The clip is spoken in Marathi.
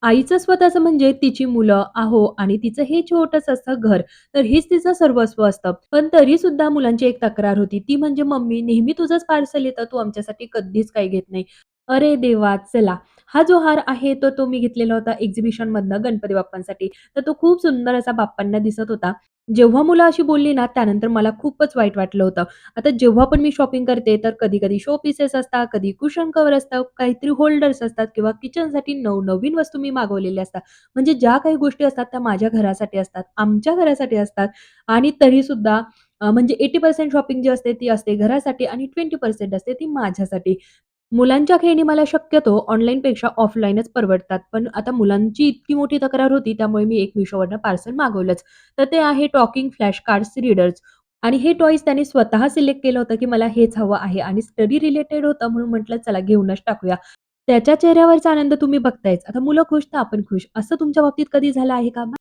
आईचं स्वतःचं म्हणजे तिची मुलं, अहो आणि तिचं हे छोटंसं असं घर. तर हेच तिचं सर्वस्व असतं. पण तरीसुद्धा मुलांची एक तक्रार होती. ती म्हणजे, "मम्मी नेहमी तुझंच पार्सल येतं. तू आमच्यासाठी कधीच काही घेत नाही." अरे देवा! चला, हा जो हार आहे तो मी घेतलेला होता एक्झिबिशनमधनं गणपती बाप्पांसाठी. तर तो खूप सुंदर असा बाप्पांना दिसत होता. जेव्हा मुलं अशी बोलली ना, त्यानंतर मला खूपच वाईट वाटलं होतं. आता जेव्हा पण मी शॉपिंग करते, तर कधी-कधी शो पीसेस असतात, कधी कुशन कव्हर असतं, काहीतरी होल्डर्स असतात किंवा किचनसाठी नवनवीन वस्तू मी मागवलेल्या असतात. म्हणजे ज्या काही गोष्टी असतात त्या माझ्या घरासाठी असतात, आमच्या घरासाठी असतात आणि तरीसुद्धा म्हणजे 80% शॉपिंग जी असते ती असते घरासाठी आणि 20% असते ती माझ्यासाठी. मुलांच्या खेळणी मला शक्यतो ऑनलाईनपेक्षा ऑफलाईनच परवडतात. पण आता मुलांची इतकी मोठी तक्रार होती, त्यामुळे मी एक Mishoवरनं पार्सल मागवलंच. तर ते आहे टॉकिंग फ्लॅश कार्ड्स रीडर्स आणि हे टॉयज त्यांनी स्वतः सिलेक्ट केलं होतं, की मला हेच हवं आहे आणि स्टडी रिलेटेड होतं म्हणून म्हटलं चला घेऊनच टाकूया. त्याच्या चेहऱ्यावरचा आनंद तुम्ही बघतायच. आता मुलं खुश तर आपण खुश. असं तुमच्या बाबतीत कधी झालं आहे का?